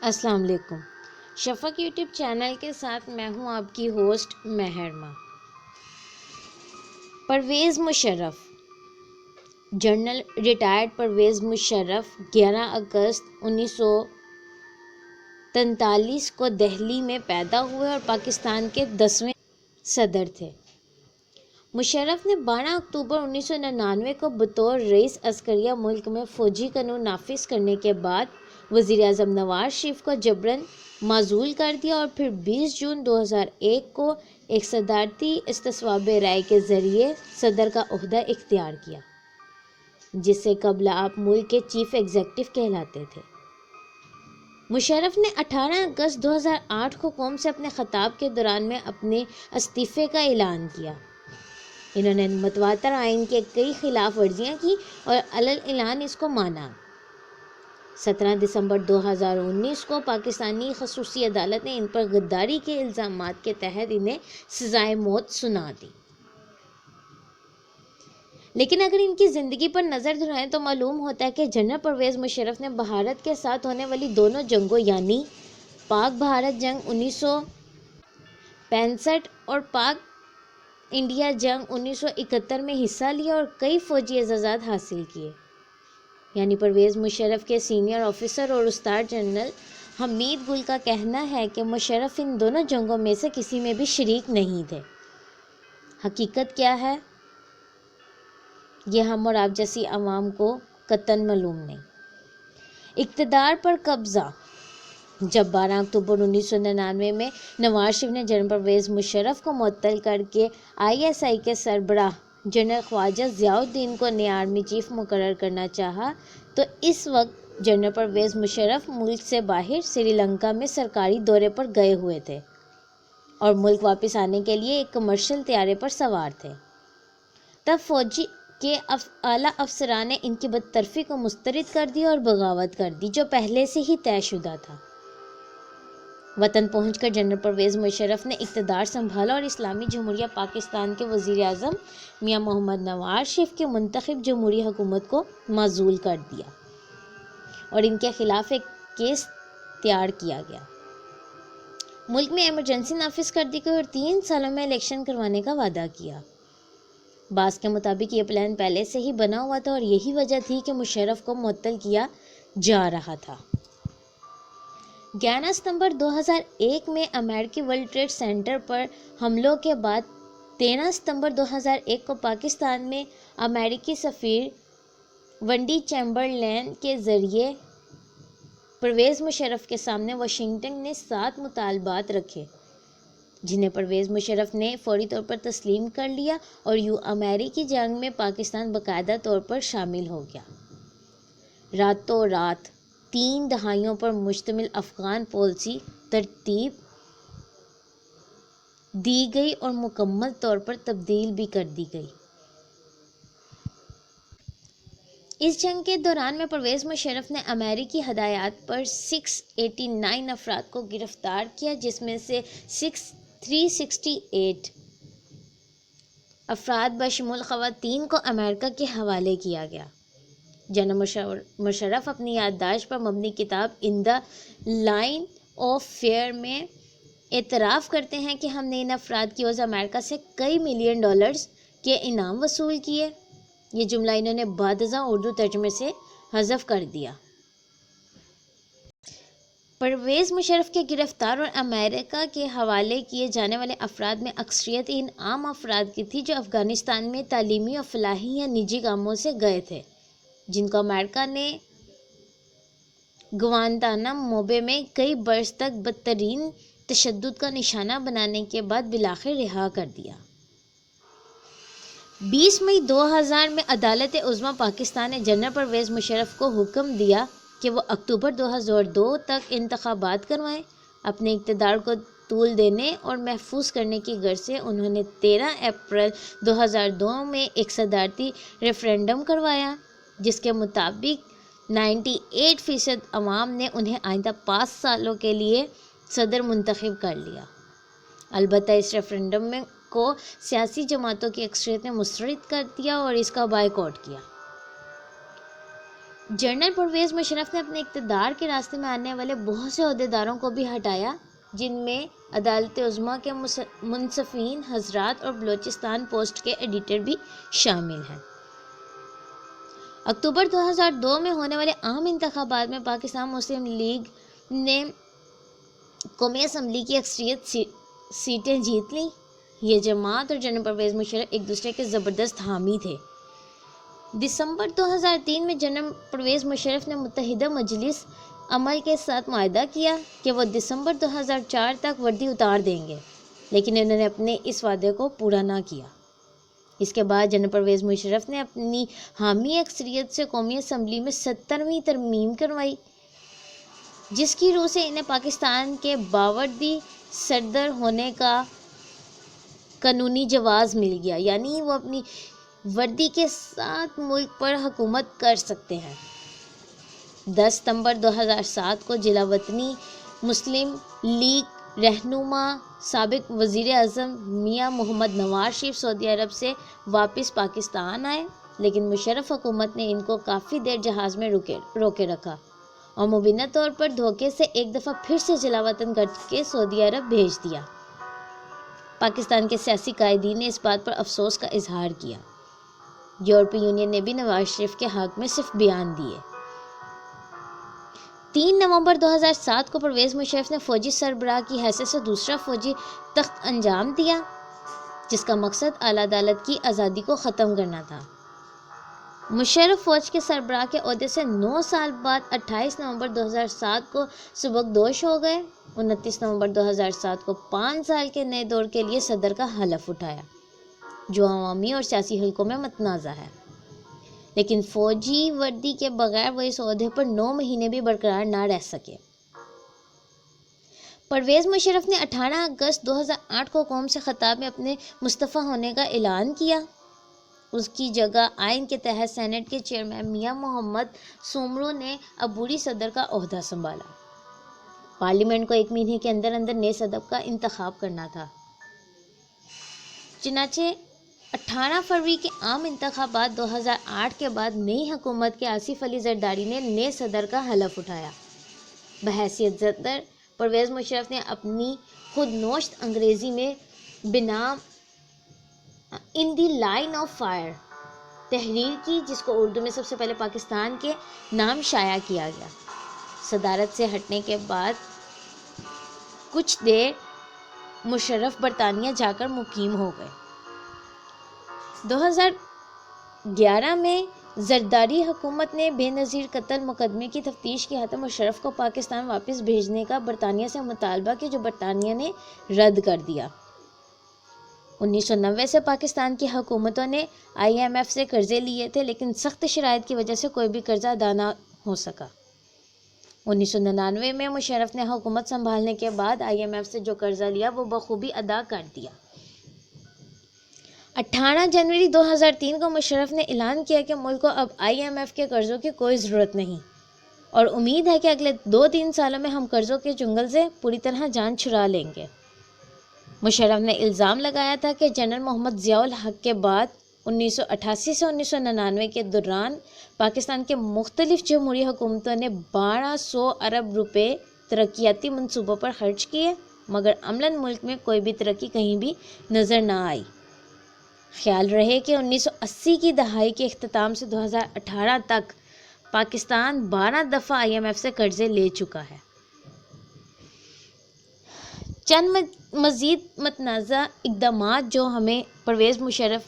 السلام علیکم۔ شفق YouTube channel کے ساتھ میں ہوں آپ کی ہوسٹ مہرما۔ پرویز مشرف، جنرل ریٹائرڈ پرویز مشرف 11 اگست 1943 کو دہلی میں پیدا ہوئے اور پاکستان کے 10ویں صدر تھے۔ مشرف نے 12 اکتوبر 1999 کو بطور رئیس عسکریہ ملک میں فوجی قانون نافذ کرنے کے بعد وزیر اعظم نواز شریف کو جبراً معزول کر دیا اور پھر 20 جون 2001 کو ایک صدارتی استصواب رائے کے ذریعے صدر کا عہدہ اختیار کیا، جس سے قبل آپ ملک کے چیف ایگزیکٹو کہلاتے تھے۔ مشرف نے 18 اگست 2008 کو قوم سے اپنے خطاب کے دوران میں اپنے استعفے کا اعلان کیا۔ انہوں نے متواتر آئین کے کئی خلاف ورزیاں کی اور اعلان اس کو مانا۔ 17 دسمبر 2019 کو پاکستانی خصوصی عدالت نے ان پر غداری کے الزامات کے تحت انہیں سزائے موت سنا دی۔ لیکن اگر ان کی زندگی پر نظر دہرائیں تو معلوم ہوتا ہے کہ جنرل پرویز مشرف نے بھارت کے ساتھ ہونے والی دونوں جنگوں یعنی پاک بھارت جنگ 1965 اور پاک انڈیا جنگ 1971 میں حصہ لیا اور کئی فوجی اعزازات حاصل کیے۔ یعنی پرویز مشرف کے سینئر آفیسر اور استاد جنرل حمید گل کا کہنا ہے کہ مشرف ان دونوں جنگوں میں سے کسی میں بھی شریک نہیں تھے۔ حقیقت کیا ہے یہ ہم اور آپ جیسی عوام کو قطعاً معلوم نہیں۔ اقتدار پر قبضہ۔ جب 12 اکتوبر 1999 میں نواز شریف نے جنرل پرویز مشرف کو معطل کر کے ISI کے سربراہ جنرل خواجہ ضیاء الدین کو نیا آرمی چیف مقرر کرنا چاہا تو اس وقت جنرل پرویز مشرف ملک سے باہر سری لنکا میں سرکاری دورے پر گئے ہوئے تھے اور ملک واپس آنے کے لیے ایک کمرشل طیارے پر سوار تھے۔ تب فوجی کے اعلیٰ افسران نے ان کی برطرفی کو مسترد کر دیا اور بغاوت کر دی جو پہلے سے ہی طے شدہ تھا۔ وطن پہنچ کر جنرل پرویز مشرف نے اقتدار سنبھالا اور اسلامی جمہوریہ پاکستان کے وزیر اعظم میاں محمد نواز شریف کی منتخب جمہوری حکومت کو معزول کر دیا اور ان کے خلاف ایک کیس تیار کیا گیا۔ ملک میں ایمرجنسی نافذ کر دی گئی اور 3 سالوں میں الیکشن کروانے کا وعدہ کیا۔ بعض کے مطابق یہ پلان پہلے سے ہی بنا ہوا تھا اور یہی وجہ تھی کہ مشرف کو معطل کیا جا رہا تھا۔ 11 ستمبر 2001 میں امریکی ورلڈ ٹریڈ سینٹر پر حملوں کے بعد 13 ستمبر 2001 کو پاکستان میں امریکی سفیر ونڈی چیمبرلین کے ذریعے پرویز مشرف کے سامنے واشنگٹن نے 7 مطالبات رکھے جنہیں پرویز مشرف نے فوری طور پر تسلیم کر لیا اور امریکی جنگ میں پاکستان باقاعدہ طور پر شامل ہو گیا۔ راتوں رات 3 دہائیوں پر مشتمل افغان پالیسی ترتیب دی گئی اور مکمل طور پر تبدیل بھی کر دی گئی۔ اس جنگ کے دوران میں پرویز مشرف نے امریکی ہدایات پر 689 افراد کو گرفتار کیا جس میں سے 368 افراد بشمول خواتین کو امریکہ کے حوالے کیا گیا۔ جنرل مشرف اپنی یادداشت پر مبنی کتاب ان دا لائن آف فیئر میں اعتراف کرتے ہیں کہ ہم نے ان افراد کی عوض امریکہ سے کئی ملین ڈالرز کے انعام وصول کیے۔ یہ جملہ انہوں نے بعد ازاں اردو ترجمے سے حذف کر دیا۔ پرویز مشرف کے گرفتار اور امریکہ کے حوالے کیے جانے والے افراد میں اکثریت ان عام افراد کی تھی جو افغانستان میں تعلیمی اور فلاحی یا نجی کاموں سے گئے تھے جن کو امریکہ نے گوانتانامو بے میں کئی برس تک بدترین تشدد کا نشانہ بنانے کے بعد بالآخر رہا کر دیا۔ 20 مئی 2000 میں عدالت عظمیٰ پاکستان نے جنرل پرویز مشرف کو حکم دیا کہ وہ اکتوبر 2002 تک انتخابات کروائیں۔ اپنے اقتدار کو طول دینے اور محفوظ کرنے کی غرض سے انہوں نے 13 اپریل 2002 میں ایک صدارتی ریفرنڈم کروایا جس کے مطابق 98% عوام نے انہیں آئندہ 5 سالوں کے لیے صدر منتخب کر لیا۔ البتہ اس ریفرنڈم کو سیاسی جماعتوں کی اکثریت نے مسترد کر دیا اور اس کا بائیکاٹ کیا۔ جنرل پرویز مشرف نے اپنے اقتدار کے راستے میں آنے والے بہت سے عہدیداروں کو بھی ہٹایا، جن میں عدالت عظمیٰ کے منصفین حضرات اور بلوچستان پوسٹ کے ایڈیٹر بھی شامل ہیں۔ اکتوبر 2002 میں ہونے والے عام انتخابات میں پاکستان مسلم لیگ نے قومی اسمبلی کی اکثریت سیٹیں جیت لیں۔ یہ جماعت اور جنرل پرویز مشرف ایک دوسرے کے زبردست حامی تھے۔ دسمبر 2003 میں جنرل پرویز مشرف نے متحدہ مجلس عمل کے ساتھ معاہدہ کیا کہ وہ دسمبر 2004 تک وردی اتار دیں گے، لیکن انہوں نے اپنے اس وعدے کو پورا نہ کیا۔ اس کے بعد جنرل پرویز مشرف نے اپنی حامی اکثریت سے قومی اسمبلی میں 70ویں ترمیم کروائی، جس کی روح سے انہیں پاکستان کے باوردی صدر ہونے کا قانونی جواز مل گیا، یعنی وہ اپنی وردی کے ساتھ ملک پر حکومت کر سکتے ہیں۔ 10 ستمبر 2007 کو جلا وطنی مسلم لیگ رہنما سابق وزیر اعظم میاں محمد نواز شریف سعودی عرب سے واپس پاکستان آئے، لیکن مشرف حکومت نے ان کو کافی دیر جہاز میں روکے رکھا اور مبینہ طور پر دھوکے سے ایک دفعہ پھر سے جلا وطن کر کے سعودی عرب بھیج دیا۔ پاکستان کے سیاسی قائدین نے اس بات پر افسوس کا اظہار کیا۔ یورپی یونین نے بھی نواز شریف کے حق میں صرف بیان دیے۔ 3 نومبر 2007 کو پرویز مشرف نے فوجی سربراہ کی حیثیت سے دوسرا فوجی تخت انجام دیا، جس کا مقصد اعلیٰ عدالت کی آزادی کو ختم کرنا تھا۔ مشرف فوج کے سربراہ کے عہدے سے 9 سال بعد 28 نومبر 2007 کو سبکدوش ہو گئے۔ 29 نومبر 2007 کو 5 سال کے نئے دور کے لیے صدر کا حلف اٹھایا، جو عوامی اور سیاسی حلقوں میں متنازع ہے، لیکن فوجی وردی کے بغیر وہ اس عہدے پر 9 مہینے بھی برقرار نہ رہ سکے۔ پرویز مشرف نے 18 اگست 2008 کو قوم سے خطاب میں اپنے مستعفی ہونے کا اعلان کیا۔ اس کی جگہ آئین کے تحت سینٹ کے چیئرمین میاں محمد سومرو نے عبوری صدر کا عہدہ سنبھالا۔ پارلیمنٹ کو 1 مہینے کے اندر نئے صدر کا انتخاب کرنا تھا۔ چنانچہ 18 فروری کے عام انتخابات 2008 کے بعد نئی حکومت کے آصف علی زرداری نے نئے صدر کا حلف اٹھایا۔ بحیثیت صدر پرویز مشرف نے اپنی خود نوشت انگریزی میں بنام ان دی لائن آف فائر تحریر کی، جس کو اردو میں سب سے پہلے پاکستان کے نام شائع کیا گیا۔ صدارت سے ہٹنے کے بعد کچھ دیر مشرف برطانیہ جا کر مقیم ہو گئے۔ 2011 میں زرداری حکومت نے بے نظیر قتل مقدمے کی تفتیش کے ہاتھ مشرف کو پاکستان واپس بھیجنے کا برطانیہ سے مطالبہ کیا، جو برطانیہ نے رد کر دیا۔ 1990 سے پاکستان کی حکومتوں نے IMF سے قرضے لیے تھے، لیکن سخت شرائط کی وجہ سے کوئی بھی قرضہ ادا نہ ہو سکا۔ 1999 میں مشرف نے حکومت سنبھالنے کے بعد IMF سے جو قرضہ لیا وہ بخوبی ادا کر دیا۔ 18 جنوری 2003 کو مشرف نے اعلان کیا کہ ملک کو اب IMF کے قرضوں کی کوئی ضرورت نہیں، اور امید ہے کہ اگلے 2-3 سالوں میں ہم قرضوں کے چنگل سے پوری طرح جان چھڑا لیں گے۔ مشرف نے الزام لگایا تھا کہ جنرل محمد ضیاء الحق کے بعد 1988 سے 1999 کے دوران پاکستان کے مختلف جمہوری حکومتوں نے 1200 ارب روپے ترقیاتی منصوبوں پر خرچ کیے، مگر عملاً ملک میں کوئی بھی ترقی کہیں بھی نظر نہ آئی۔ خیال رہے کہ 1980 کی دہائی کے اختتام سے 2018 تک پاکستان 12 دفعہ IMF سے قرضے لے چکا ہے۔ چند مزید متنازع اقدامات جو ہمیں پرویز مشرف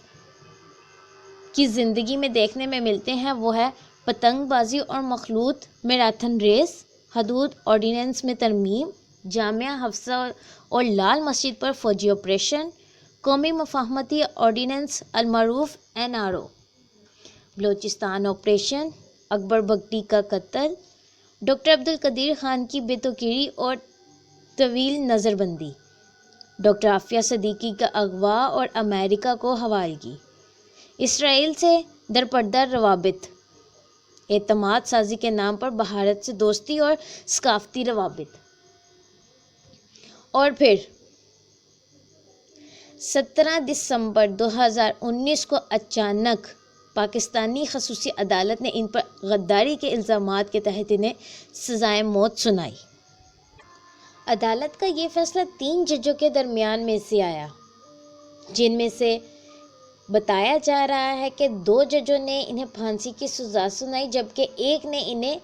کی زندگی میں دیکھنے میں ملتے ہیں وہ ہے پتنگ بازی اور مخلوط میراتھن ریس، حدود آرڈیننس میں ترمیم، جامعہ حفصہ اور لال مسجد پر فوجی آپریشن، قومی مفاہمتی آرڈیننس المعروف NRO، بلوچستان آپریشن، اکبر بگٹی کا قتل، ڈاکٹر عبدالقدیر خان کی بے توقیری اور طویل نظر بندی، ڈاکٹر عافیہ صدیقی کا اغوا اور امریکہ کو حوالگی، اسرائیل سے درپردہ روابط، اعتماد سازی کے نام پر بھارت سے دوستی اور ثقافتی روابط، اور پھر 17 دسمبر 2019 کو اچانک پاکستانی خصوصی عدالت نے ان پر غداری کے الزامات کے تحت انہیں سزائے موت سنائی۔ عدالت کا یہ فیصلہ 3 ججوں کے درمیان میں سے آیا، جن میں سے بتایا جا رہا ہے کہ 2 ججوں نے انہیں پھانسی کی سزا سنائی جبکہ ایک نے انہیں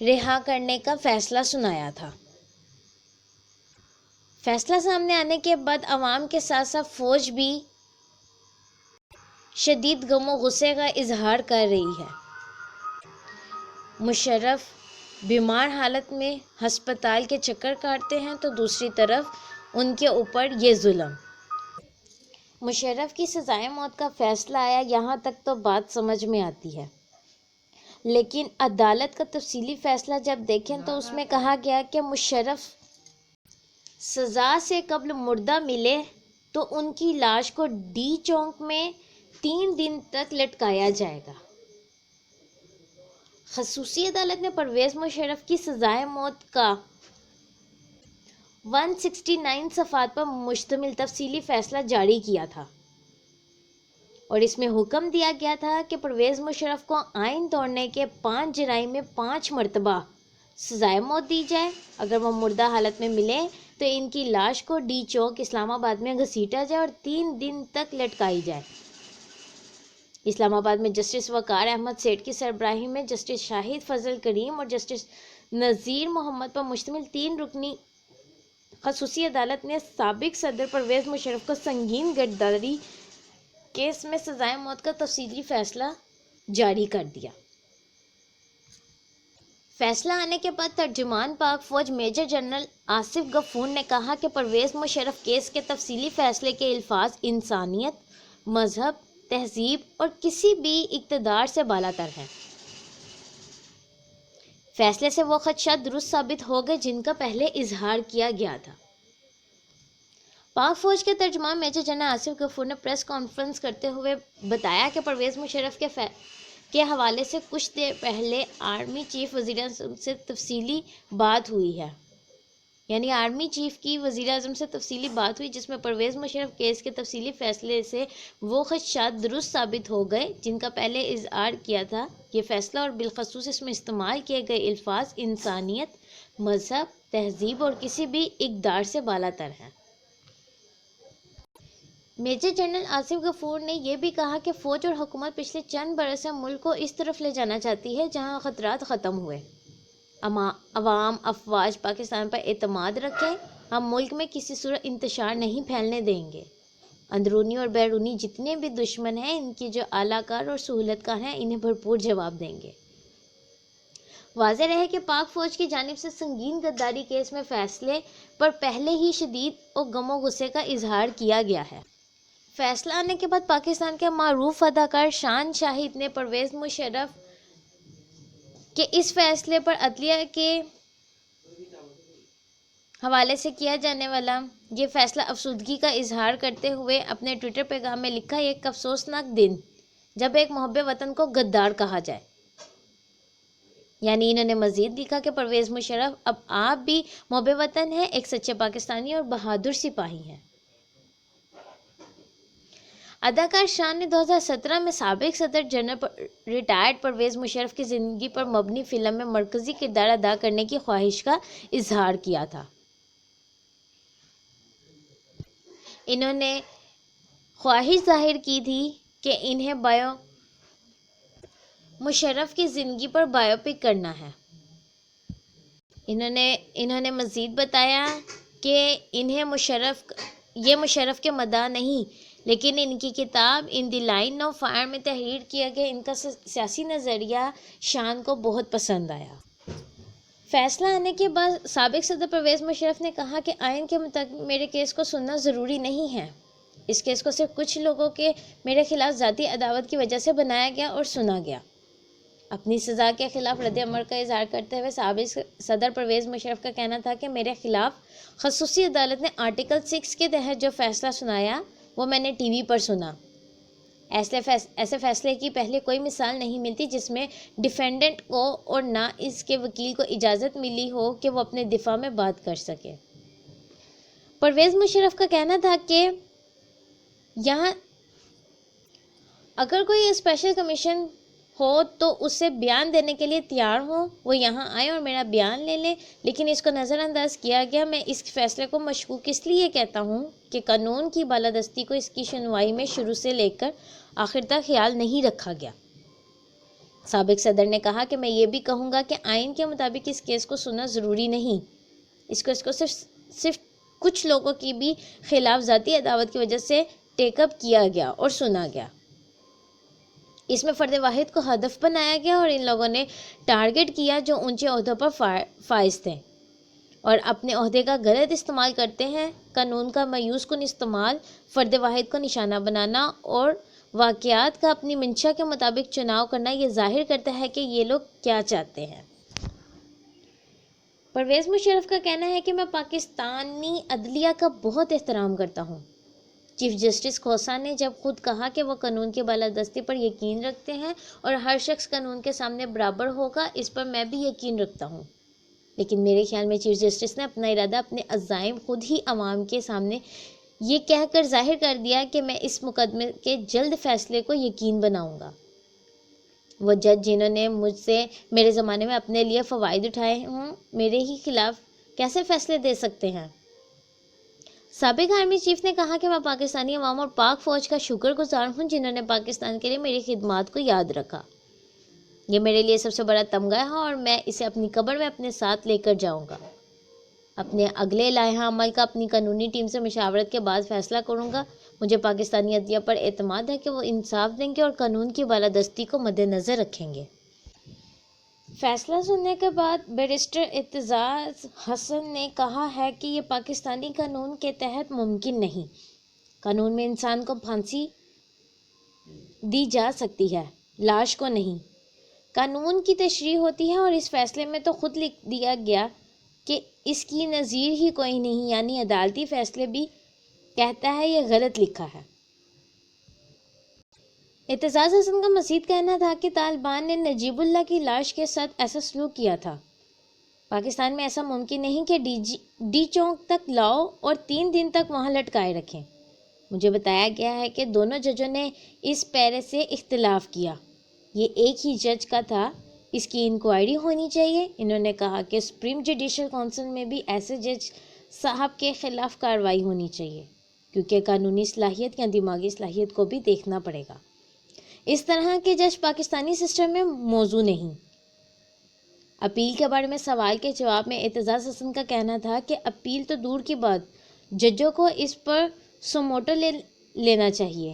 رہا کرنے کا فیصلہ سنایا تھا۔ فیصلہ سامنے آنے کے بعد عوام کے ساتھ ساتھ فوج بھی شدید غم و غصے کا اظہار کر رہی ہے۔ مشرف بیمار حالت میں ہسپتال کے چکر کاٹتے ہیں تو دوسری طرف ان کے اوپر یہ ظلم۔ مشرف کی سزائے موت کا فیصلہ آیا، یہاں تک تو بات سمجھ میں آتی ہے، لیکن عدالت کا تفصیلی فیصلہ جب دیکھیں تو اس میں کہا گیا کہ مشرف سزا سے قبل مردہ ملے تو ان کی لاش کو ڈی چوک میں 3 دن تک لٹکایا جائے گا۔ خصوصی عدالت نے پرویز مشرف کی سزائے موت کا 169 صفحات پر مشتمل تفصیلی فیصلہ جاری کیا تھا اور اس میں حکم دیا گیا تھا کہ پرویز مشرف کو آئین توڑنے کے 5 جرائم میں 5 مرتبہ سزائے موت دی جائے۔ اگر وہ مردہ حالت میں ملے تو ان کی لاش کو ڈی چوک اسلام آباد میں گھسیٹا جائے اور 3 دن تک لٹکائی جائے۔ اسلام آباد میں جسٹس وقار احمد سیٹھ کی سربراہی میں جسٹس شاہد فضل کریم اور جسٹس نذیر محمد پر مشتمل 3 رکنی خصوصی عدالت نے سابق صدر پرویز مشرف کو سنگین غداری کیس میں سزائے موت کا تفصیلی فیصلہ جاری کر دیا۔ فیصلہ آنے کے بعد ترجمان پاک فوج میجر جنرل آصف غفور نے کہا کہ پرویز مشرف کیس کے تفصیلی فیصلے کے الفاظ انسانیت، مذہب، تہذیب اور کسی بھی اقتدار سے بالاتر ہیں۔ فیصلے سے وہ خدشات درست ثابت ہو گئے جن کا پہلے اظہار کیا گیا تھا۔ پاک فوج کے ترجمان میجر جنرل آصف غفور نے پریس کانفرنس کرتے ہوئے بتایا کہ پرویز مشرف کے حوالے سے کچھ دیر پہلے آرمی چیف وزیر اعظم سے تفصیلی بات ہوئی ہے، یعنی آرمی چیف کی وزیر اعظم سے تفصیلی بات ہوئی جس میں پرویز مشرف کیس کے تفصیلی فیصلے سے وہ خدشات درست ثابت ہو گئے جن کا پہلے اظہار کیا تھا۔ یہ فیصلہ اور بالخصوص اس میں استعمال کیے گئے الفاظ انسانیت، مذہب، تہذیب اور کسی بھی اقدار سے بالاتر ہیں۔ میجر جنرل آصف غفور نے یہ بھی کہا کہ فوج اور حکومت پچھلے چند برس سے ملک کو اس طرف لے جانا چاہتی ہے جہاں خطرات ختم ہوئے۔ عوام افواج پاکستان پر اعتماد رکھیں، ہم ملک میں کسی صورت انتشار نہیں پھیلنے دیں گے۔ اندرونی اور بیرونی جتنے بھی دشمن ہیں ان کی جو اعلیٰ کار اور سہولت کار ہیں انہیں بھرپور جواب دیں گے۔ واضح رہے کہ پاک فوج کی جانب سے سنگین غداری کیس میں فیصلے پر پہلے ہی شدید اور غم و غصے کا اظہار کیا گیا ہے۔ فیصلہ آنے کے بعد پاکستان کے معروف اداکار شان شاہد نے پرویز مشرف کے اس فیصلے پر عدلیہ کے حوالے سے کیا جانے والا یہ فیصلہ افسردگی کا اظہار کرتے ہوئے اپنے ٹویٹر پیغام میں لکھا، ایک افسوسناک دن جب ایک محب وطن کو غدار کہا جائے۔ یعنی انہوں نے مزید لکھا کہ پرویز مشرف اب آپ بھی محب وطن ہیں، ایک سچے پاکستانی اور بہادر سپاہی ہیں۔ اداکار شان نے 2017 میں سابق صدر جنرل ریٹائرڈ پرویز مشرف کی زندگی پر مبنی فلم میں مرکزی کردار ادا کرنے کی خواہش کا اظہار کیا تھا۔ انہوں نے خواہش ظاہر کی تھی کہ انہیں مشرف کی زندگی پر بایوپک کرنا ہے۔ انہوں نے مزید بتایا کہ یہ مشرف کے مداح نہیں لیکن ان کی کتاب ان دی لائن آف فائر میں تحریر کیا گیا ان کا سیاسی نظریہ شان کو بہت پسند آیا۔ فیصلہ آنے کے بعد سابق صدر پرویز مشرف نے کہا کہ آئین کے مطابق میرے کیس کو سننا ضروری نہیں ہے۔ اس کیس کو صرف کچھ لوگوں کے میرے خلاف ذاتی عداوت کی وجہ سے بنایا گیا اور سنا گیا۔ اپنی سزا کے خلاف رد عمل کا اظہار کرتے ہوئے سابق صدر پرویز مشرف کا کہنا تھا کہ میرے خلاف خصوصی عدالت نے آرٹیکل 6 کے تحت جو فیصلہ سنایا وہ میں نے ٹی وی پر سنا۔ ایسے فیصلے کی پہلے کوئی مثال نہیں ملتی جس میں ڈیفینڈنٹ کو اور نہ اس کے وکیل کو اجازت ملی ہو کہ وہ اپنے دفاع میں بات کر سکے۔ پرویز مشرف کا کہنا تھا کہ یہاں اگر کوئی اسپیشل کمیشن ہو تو اسے بیان دینے کے لیے تیار ہوں، وہ یہاں آئے اور میرا بیان لے لیں، لیکن اس کو نظر انداز کیا گیا۔ میں اس فیصلے کو مشکوک اس لیے کہتا ہوں کہ قانون کی بالادستی کو اس کی سنوائی میں شروع سے لے کر آخر تک خیال نہیں رکھا گیا۔ سابق صدر نے کہا کہ میں یہ بھی کہوں گا کہ آئین کے مطابق اس کیس کو سننا ضروری نہیں، اس کو صرف کچھ لوگوں کی بھی خلاف ذاتی عداوت کی وجہ سے ٹیک اپ کیا گیا اور سنا گیا۔ اس میں فرد واحد کو ہدف بنایا گیا اور ان لوگوں نے ٹارگٹ کیا جو اونچے عہدوں پر فائز تھے اور اپنے عہدے کا غلط استعمال کرتے ہیں۔ قانون کا مایوس کن استعمال، فرد واحد کو نشانہ بنانا اور واقعات کا اپنی منشا کے مطابق چناؤ کرنا یہ ظاہر کرتا ہے کہ یہ لوگ کیا چاہتے ہیں۔ پرویز مشرف کا کہنا ہے کہ میں پاکستانی عدلیہ کا بہت احترام کرتا ہوں۔ چیف جسٹس کھوسہ نے جب خود کہا کہ وہ قانون کی بالادستی پر یقین رکھتے ہیں اور ہر شخص قانون کے سامنے برابر ہوگا، اس پر میں بھی یقین رکھتا ہوں، لیکن میرے خیال میں چیف جسٹس نے اپنا ارادہ، اپنے عزائم خود ہی عوام کے سامنے یہ کہہ کر ظاہر کر دیا کہ میں اس مقدمے کے جلد فیصلے کو یقین بناؤں گا۔ وہ جج جنہوں نے مجھ سے میرے زمانے میں اپنے لیے فوائد اٹھائے ہوں، میرے ہی خلاف کیسے فیصلے دے سکتے ہیں؟ سابق آرمی چیف نے کہا کہ میں پاکستانی عوام اور پاک فوج کا شکر گزار ہوں جنہوں نے پاکستان کے لیے میری خدمات کو یاد رکھا۔ یہ میرے لیے سب سے بڑا تمغہ ہے اور میں اسے اپنی قبر میں اپنے ساتھ لے کر جاؤں گا۔ اپنے اگلے لائحہ عمل کا اپنی قانونی ٹیم سے مشاورت کے بعد فیصلہ کروں گا۔ مجھے پاکستانی عدلیہ پر اعتماد ہے کہ وہ انصاف دیں گے اور قانون کی بالادستی کو مد نظر رکھیں گے۔ فیصلہ سننے کے بعد بیرسٹر اعتزاز حسن نے کہا ہے کہ یہ پاکستانی قانون کے تحت ممکن نہیں۔ قانون میں انسان کو پھانسی دی جا سکتی ہے، لاش کو نہیں۔ قانون کی تشریح ہوتی ہے اور اس فیصلے میں تو خود لکھ دیا گیا کہ اس کی نظیر ہی کوئی نہیں، یعنی عدالتی فیصلے بھی کہتا ہے یہ غلط لکھا ہے۔ اعتزاز حسن کا مزید کہنا تھا کہ طالبان نے نجیب اللہ کی لاش کے ساتھ ایسا سلوک کیا تھا۔ پاکستان میں ایسا ممکن نہیں کہ ڈی چوک تک لاؤ اور 3 دن تک وہاں لٹکائے رکھیں۔ مجھے بتایا گیا ہے کہ دونوں ججوں نے اس پیرے سے اختلاف کیا۔ یہ ایک ہی جج کا تھا، اس کی انکوائری ہونی چاہیے۔ انہوں نے کہا کہ سپریم جوڈیشل کونسل میں بھی ایسے جج صاحب کے خلاف کارروائی ہونی چاہیے، کیونکہ قانونی صلاحیت یا دماغی صلاحیت کو بھی دیکھنا پڑے گا۔ اس طرح کے جج پاکستانی سسٹم میں موزوں نہیں۔ اپیل کے بارے میں سوال کے جواب میں اعتزاز حسن کا کہنا تھا کہ اپیل تو دور کی بات، ججوں کو اس پر سوموٹو لینا چاہیے۔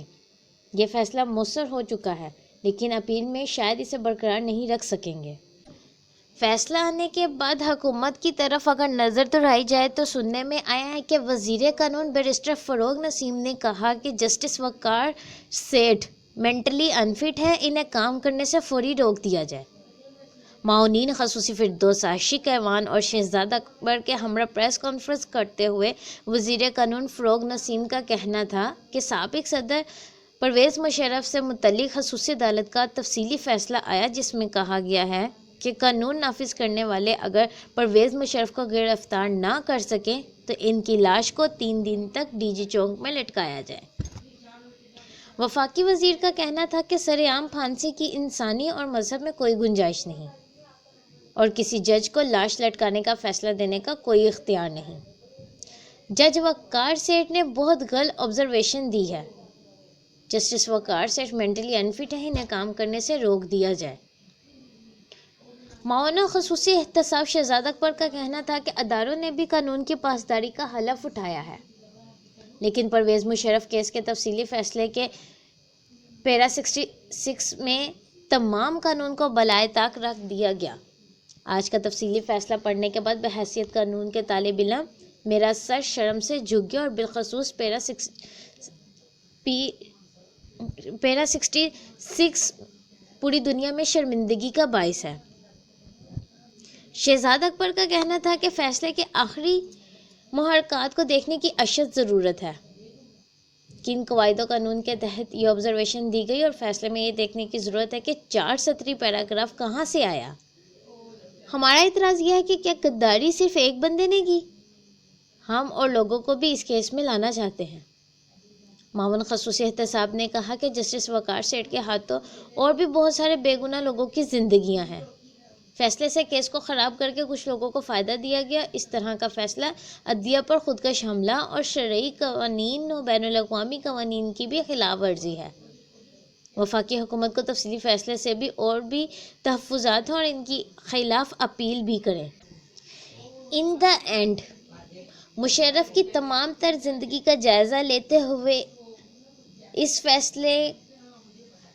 یہ فیصلہ مؤثر ہو چکا ہے، لیکن اپیل میں شاید اسے برقرار نہیں رکھ سکیں گے۔ فیصلہ آنے کے بعد حکومت کی طرف اگر نظر دوڑائی جائے تو سننے میں آیا ہے کہ وزیر قانون بیرسٹر فروغ نسیم نے کہا کہ جسٹس وقار سیٹھ مینٹلی انفٹ ہے، انہیں کام کرنے سے فوری روک دیا جائے۔ معاونین خصوصی فردوس عاشق ایوان اور شہزاد اکبر کے ہمراہ پریس کانفرنس کرتے ہوئے وزیر قانون فروغ نسیم کا کہنا تھا کہ سابق صدر پرویز مشرف سے متعلق خصوصی عدالت کا تفصیلی فیصلہ آیا، جس میں کہا گیا ہے کہ قانون نافذ کرنے والے اگر پرویز مشرف کو گرفتار نہ کر سکیں تو ان کی لاش کو 3 دن تک ڈی جی چوک میں لٹکایا جائے۔ وفاقی وزیر کا کہنا تھا کہ سر عام پھانسی کی انسانی اور مذہب میں کوئی گنجائش نہیں اور کسی جج کو لاش لٹکانے کا فیصلہ دینے کا کوئی اختیار نہیں۔ جج وقار سیٹھ نے بہت غلط آبزرویشن دی ہے۔ جسٹس وقار سیٹھ مینٹلی انفٹ ہے، انہیں کام کرنے سے روک دیا جائے۔ معاون خصوصی احتساب شہزاد اکبر کا کہنا تھا کہ اداروں نے بھی قانون کی پاسداری کا حلف اٹھایا ہے، لیکن پرویز مشرف کیس کے تفصیلی فیصلے کے پیرا 66 میں تمام قانون کو بالائے طاق رکھ دیا گیا۔ آج کا تفصیلی فیصلہ پڑھنے کے بعد بحیثیت قانون کے طالب علم میرا سر شرم سے جھک گیا اور بالخصوص پیرا 66 پوری دنیا میں شرمندگی کا باعث ہے۔ شہزاد اکبر کا کہنا تھا کہ فیصلے کے آخری محرکات کو دیکھنے کی اشد ضرورت ہے۔ کن قواعد و قانون کے تحت یہ آبزرویشن دی گئی اور فیصلے میں یہ دیکھنے کی ضرورت ہے کہ 4 سطری پیراگراف کہاں سے آیا۔ ہمارا اعتراض یہ ہے کہ کیا غداری صرف ایک بندے نے کی؟ ہم اور لوگوں کو بھی اس کیس میں لانا چاہتے ہیں۔ معاون خصوصی احتساب نے کہا کہ جسٹس وقار سیٹھ کے ہاتھوں اور بھی بہت سارے بے گناہ لوگوں کی زندگیاں ہیں۔ فیصلے سے کیس کو خراب کر کے کچھ لوگوں کو فائدہ دیا گیا۔ اس طرح کا فیصلہ عدلیہ پر خودکش حملہ اور شرعی قوانین و بین الاقوامی قوانین کی بھی خلاف ورزی ہے۔ وفاقی حکومت کو تفصیلی فیصلے سے بھی اور بھی تحفظات ہیں اور ان کی خلاف اپیل بھی کریں۔ ان دا اینڈ، مشرف کی تمام تر زندگی کا جائزہ لیتے ہوئے اس فیصلے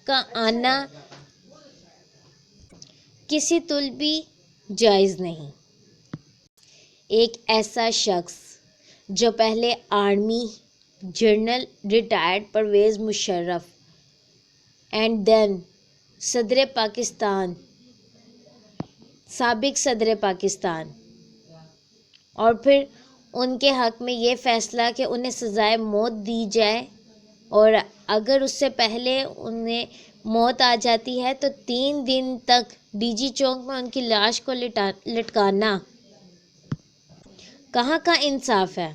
کا آنا کسی طول بھی جائز نہیں۔ ایک ایسا شخص جو پہلے army general retired Pervez Musharraf and then صدر پاکستان، سابق صدر پاکستان، اور پھر ان کے حق میں یہ فیصلہ کہ انہیں سزائے موت دی جائے، اور اگر اس سے پہلے انہیں موت آ جاتی ہے تو 3 دن تک ڈی جی چوک میں ان کی لاش کو لٹکانا، کہاں کا انصاف ہے؟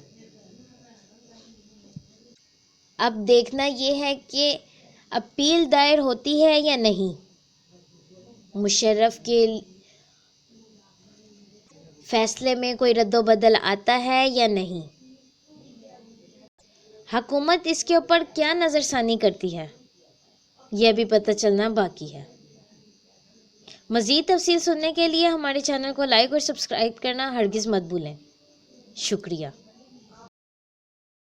اب دیکھنا یہ ہے کہ اپیل دائر ہوتی ہے یا نہیں، مشرف کے فیصلے میں کوئی رد و بدل آتا ہے یا نہیں، حکومت اس کے اوپر کیا نظر ثانی کرتی ہے، یہ بھی پتہ چلنا باقی ہے۔ مزید تفصیل سننے کے لیے ہمارے چینل کو لائک اور سبسکرائب کرنا ہرگز مت بھولیں۔ شکریہ۔